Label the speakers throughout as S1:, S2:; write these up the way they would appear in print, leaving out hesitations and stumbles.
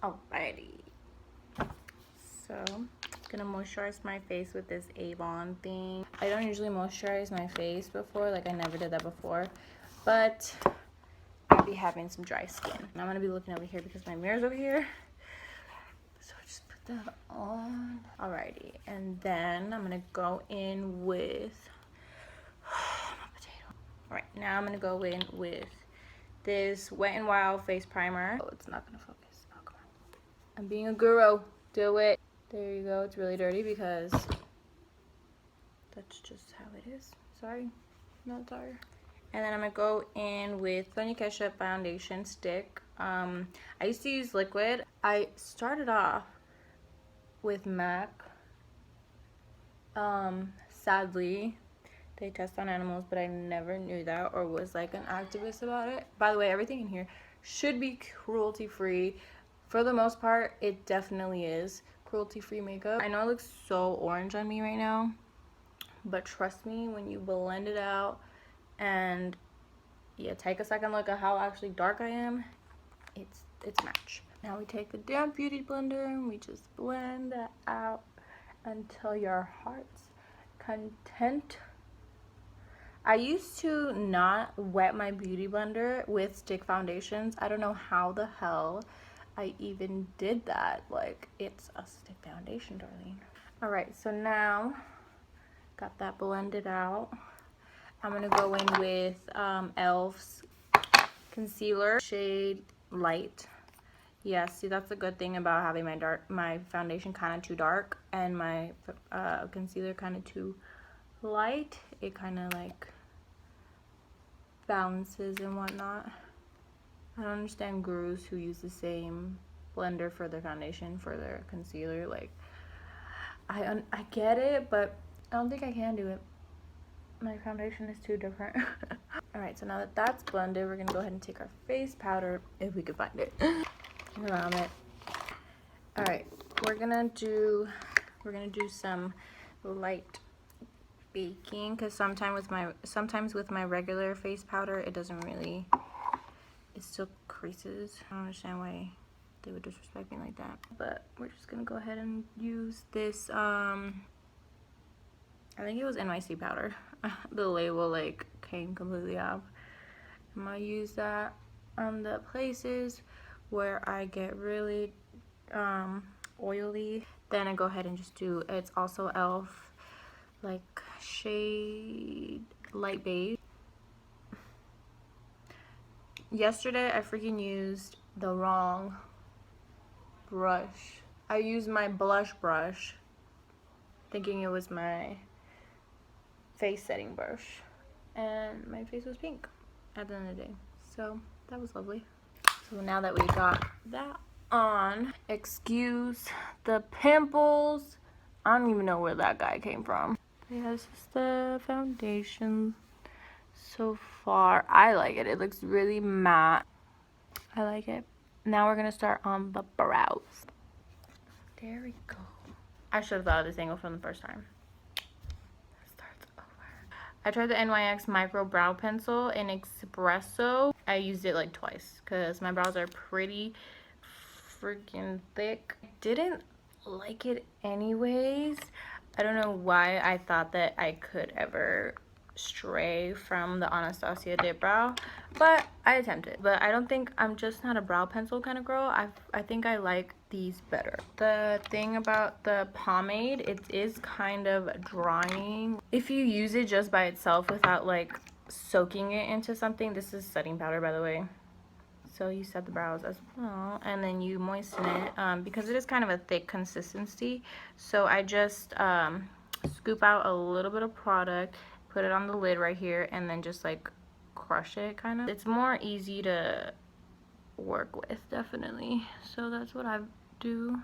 S1: Alrighty. So, I'm gonna moisturize my face with this Avon thing. I don't usually moisturize my face before, like I never did that before, but I'll be having some dry skin. And I'm gonna be looking over here because my mirror's over here. So I just put that on. Alrighty, and then I'm gonna go in with my potato. Alright, now I'm gonna go in with this Wet n Wild face primer. Oh, it's not gonna focus. Oh, come on. I'm being a guru. Do it. There you go. It's really dirty because that's just how it is. Sorry. Not sorry. And then I'm gonna go in with Sonia Keshap foundation stick. I used to use liquid. I started off with MAC. Sadly, they test on animals, but I never knew that or was like an activist about it. By the way, everything in here should be cruelty free. For the most part, it definitely is cruelty free makeup. I know it looks so orange on me right now, but trust me, when you blend it out and yeah, take a second look at how actually dark I am, it's match. Now we take the damn beauty blender and we just blend that out until your heart's content. I used to not wet my beauty blender with stick foundations. I don't know how the hell I even did that. Like, it's a stick foundation, darling. Alright, so now got that blended out. I'm gonna go in with e.l.f.'s concealer, shade Light. Yeah, see, that's a good thing about having my foundation kind of too dark and my concealer kind of too light. It kind of like balances and whatnot. I don't understand gurus who use the same blender for their foundation for their concealer. Like, I get it, but I don't think I can do it. My foundation is too different. Alright, so now that that's blended, we're gonna go ahead and take our face powder, if we could find it, around it. Alright, we're gonna do some light baking, because sometimes with my regular face powder, it doesn't really, it still creases. I don't understand why they would disrespect me like that. But we're just gonna go ahead and use this, I think it was NYC powder. The label like came completely off. I'm gonna use that on the places where I get really oily. Then I go ahead and just do, it's also e.l.f. like shade Light Beige. Yesterday I freaking used the wrong brush. I used my blush brush thinking it was my face setting brush, and my face was pink at the end of the day. So that was lovely. So now that we got that on, excuse the pimples. I don't even know where that guy came from. Yeah, this is the foundation so far. I like it. It looks really matte. I like it. Now we're gonna start on the brows. There we go. I should have thought of this angle from the first time. Starts over. I tried the NYX Micro Brow Pencil in Espresso. I used it like twice because my brows are pretty freaking thick. I didn't like it anyways. I don't know why I thought that I could ever stray from the Anastasia Dip Brow, but I attempted. But I don't think, I'm just not a brow pencil kind of girl. I think I like these better. The thing about the pomade, it is kind of drying. If you use it just by itself without like soaking it into something, this is setting powder, by the way. So you set the brows as well, and then you moisten it because it is kind of a thick consistency. So I just scoop out a little bit of product, put it on the lid right here, and then just like crush it kind of. It's more easy to work with, definitely. So that's what I do.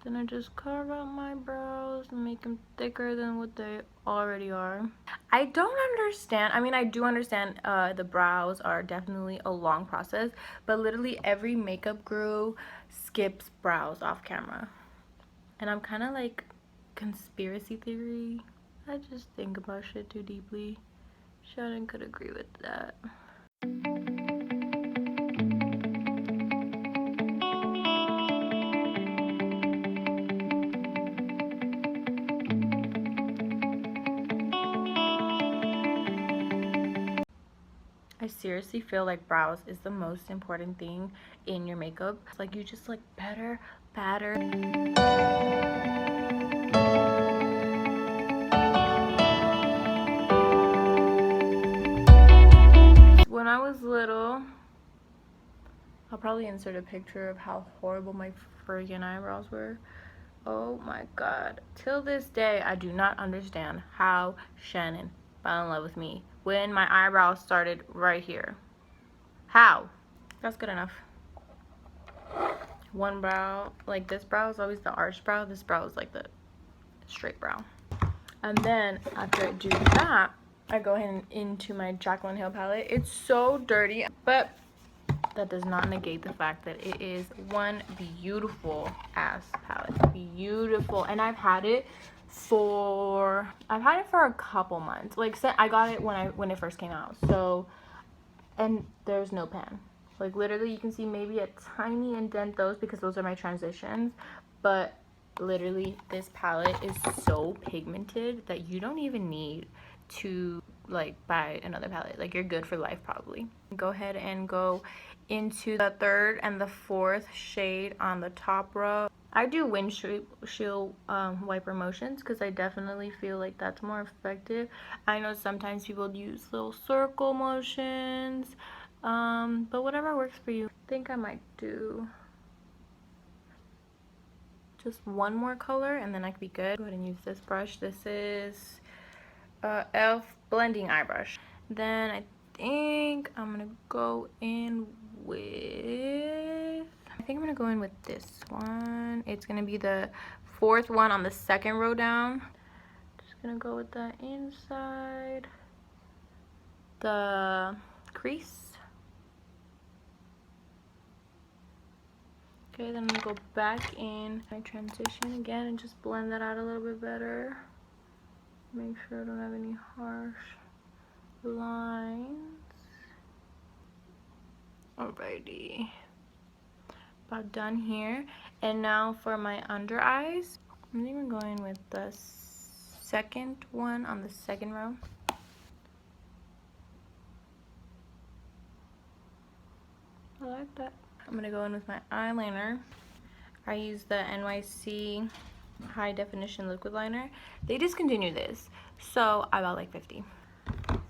S1: Then I just carve out my brows and make them thicker than what they already are. I don't understand. I mean, I do understand the brows are definitely a long process, but literally every makeup guru skips brows off camera. And I'm kind of like conspiracy theory. I just think about shit too deeply. Shannon could agree with that. I seriously feel like brows is the most important thing in your makeup. It's like you just like better. When I was little, I'll probably insert a picture of how horrible my friggin' eyebrows were. Oh my god. Till this day, I do not understand how Shannon fell in love with me when my eyebrows started right here. How? That's good enough. One brow, like this brow is always the arched brow. This brow is like the straight brow. And then after I do that, I go ahead and into my Jaclyn Hill palette. It's so dirty, but that does not negate the fact that it is one beautiful ass palette. Beautiful. And I've had it for a couple months. Like, I got it when it first came out. So, and there's no pan. Like, literally you can see maybe a tiny indent, those because those are my transitions, but literally this palette is so pigmented that you don't even need to like buy another palette. Like, you're good for life probably. Go ahead and go into the third and the fourth shade on the top row. I do windshield wiper motions because I definitely feel like that's more effective. I know sometimes people use little circle motions, but whatever works for you. I think I might do just one more color and then I could be good. Go ahead and use this brush. This is e.l.f. blending eye brush. Then I think I'm gonna go in with, this one. It's gonna be the fourth one on the second row down. Just gonna go with the inside, the crease. Okay, then I'm gonna go back in my transition again and just blend that out a little bit better. Make sure I don't have any harsh lines. Alrighty, about done here. And now for my under eyes, I'm even going with the second one on the second row. I like that. I'm gonna go in with my eyeliner. I use the NYC high definition liquid liner. They discontinued this, so I bought like 50.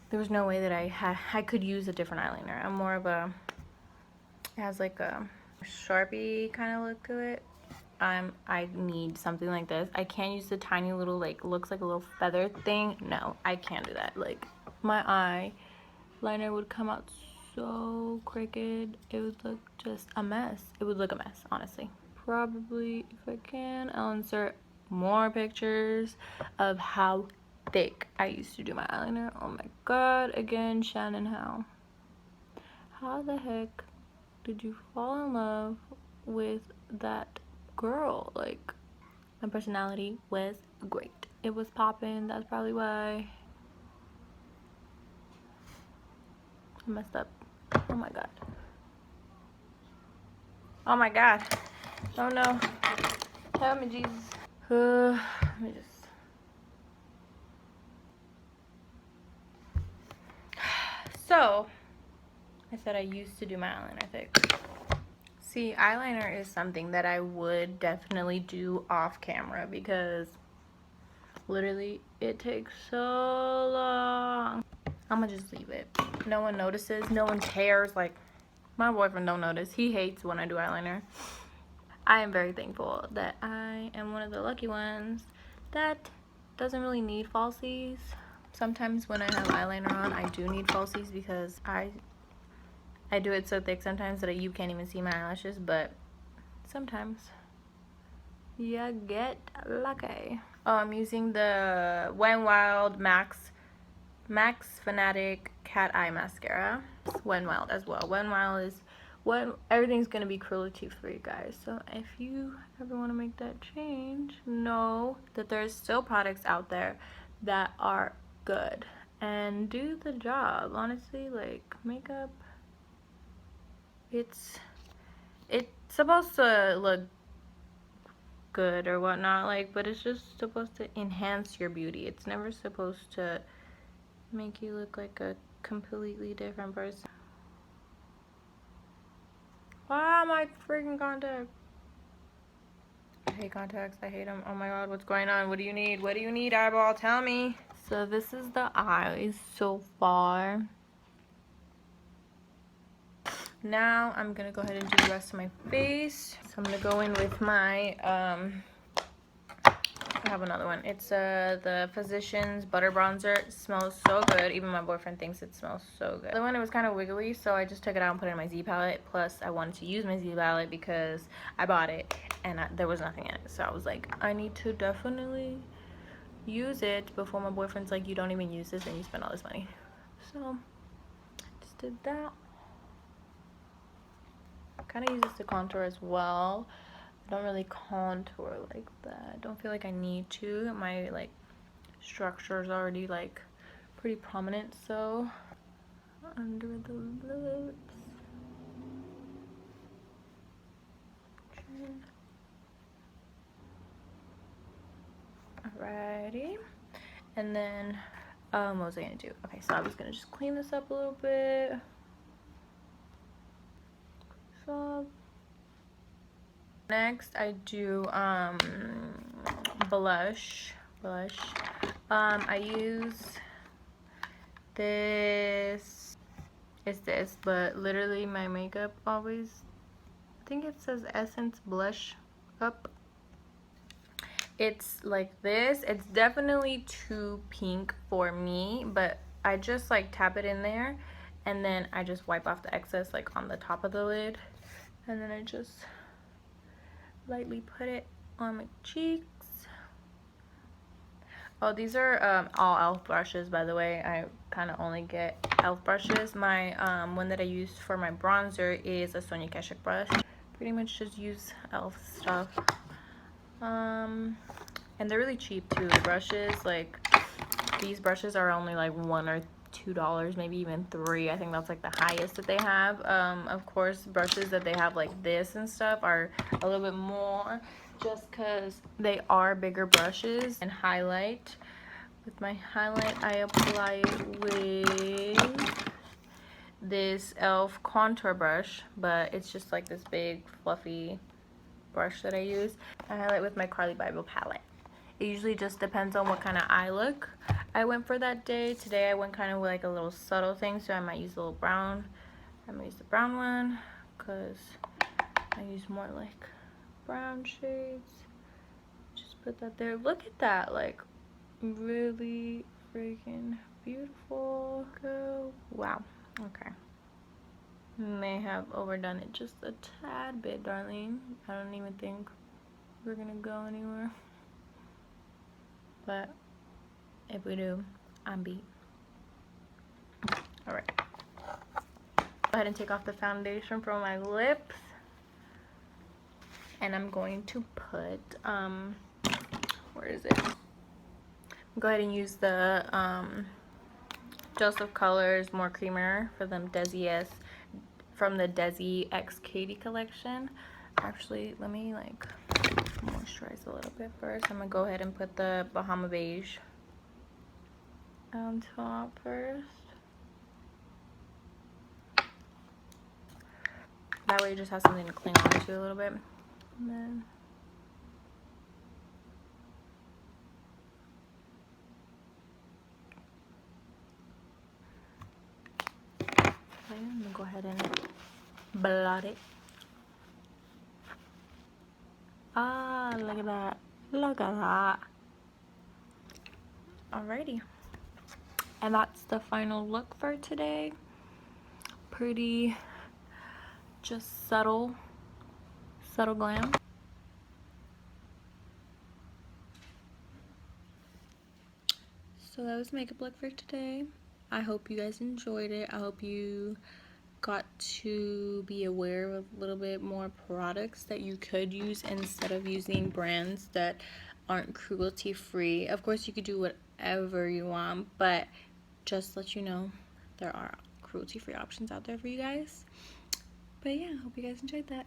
S1: There was no way that I could use a different eyeliner. I'm more of a, it has like a Sharpie kind of look to it. I need something like this. I can't use the tiny little, like, looks like a little feather thing. No, I can't do that. Like, my eyeliner would come out so crooked. It would look just a mess. It would look a mess, honestly. Probably, if I can, I'll insert more pictures of how thick I used to do my eyeliner. Oh my god, again, Shannon, how the heck did you fall in love with that girl? Like, my personality was great. It was popping. That's probably why I messed up. Oh my god. Oh my god. Oh no. Help me, Jesus. Let me just. So, I said I used to do my eyeliner thick. See, eyeliner is something that I would definitely do off camera because literally it takes so long. I'm gonna just leave it. No one notices, no one cares. Like, my boyfriend don't notice. He hates when I do eyeliner. I am very thankful that I am one of the lucky ones that doesn't really need falsies. Sometimes when I have eyeliner on, I do need falsies because I do it so thick sometimes that you can't even see my eyelashes, but sometimes you get lucky. Oh, I'm using the Wet n Wild Max Fanatic Cat Eye Mascara. Wet n Wild as well. Wet n Wild is everything's gonna be cruelty free, guys. So if you ever want to make that change, know that there's still products out there that are good and do the job. Honestly, like, makeup, it's supposed to look good or whatnot, like, but it's just supposed to enhance your beauty. It's never supposed to make you look like a completely different person. Wow, my freaking contacts. I hate contacts. I hate them. Oh my god, what's going on? What do you need? What do you need, eyeball? Tell me. So this is the eyes so far. Now I'm gonna go ahead and do the rest of my face. So I'm gonna go in with my I have another one. It's the Physicians Butter Bronzer. It smells so good. Even my boyfriend thinks it smells so good. The other one, it was kind of wiggly, so I just took it out and put it in my Z palette. Plus, I wanted to use my Z palette because I bought it and there was nothing in it. So I was like, I need to definitely use it before my boyfriend's like, you don't even use this and you spend all this money. So, just did that. Kind of use this to contour as well. I don't really contour like that. I don't feel like I need to. My like structure is already like pretty prominent, so under the lips. Alrighty. And then what was I gonna do? Okay, so I was gonna just clean this up a little bit. So next I do blush. I use this. It's this, but literally my makeup always, I think it says Essence Blush Up. It's like this. It's definitely too pink for me, but I just like tap it in there and then I just wipe off the excess like on the top of the lid, and then I just lightly put it on my cheeks. Oh, these are all e.l.f. brushes, by the way. I kind of only get e.l.f. brushes. My one that I use for my bronzer is a Sonia Kashuk brush. Pretty much just use e.l.f. stuff. And they're really cheap too. The brushes, like these brushes are only like $1 or $2, maybe even $3. I think that's like the highest that they have. Of course, brushes that they have like this and stuff are a little bit more, just because they are bigger brushes. And highlight, with my highlight I apply it with this e.l.f. contour brush, but it's just like this big fluffy brush that I use. I highlight with my Carly Bible palette. It usually just depends on what kind of eye look I went for that day. Today I went kind of like a little subtle thing, so I might use a little brown. I'm gonna use the brown one because I use more like brown shades. Just put that there. Look at that, like really freaking beautiful. Go. Wow. Okay. May have overdone it just a tad bit, darling. I don't even think we're gonna go anywhere. But if we do, I'm beat. Alright. Go ahead and take off the foundation from my lips. And I'm going to put, where is it? Go ahead and use the Joseph Colors More Creamer for them Desi S, from the Desi X Katie collection. Actually, let me like moisturize a little bit first. I'm gonna go ahead and put the Bahama Beige on top first. That way it just has something to cling on to a little bit. And then I'm gonna go ahead and blot it. Ah, look at that. Look at that. Alrighty. And that's the final look for today. Pretty, just subtle glam. So that was makeup look for today. I hope you guys enjoyed it. I hope you got to be aware of a little bit more products that you could use instead of using brands that aren't cruelty free. Of course, you could do whatever you want, but just let you know there are cruelty free options out there for you guys. But yeah, I hope you guys enjoyed that.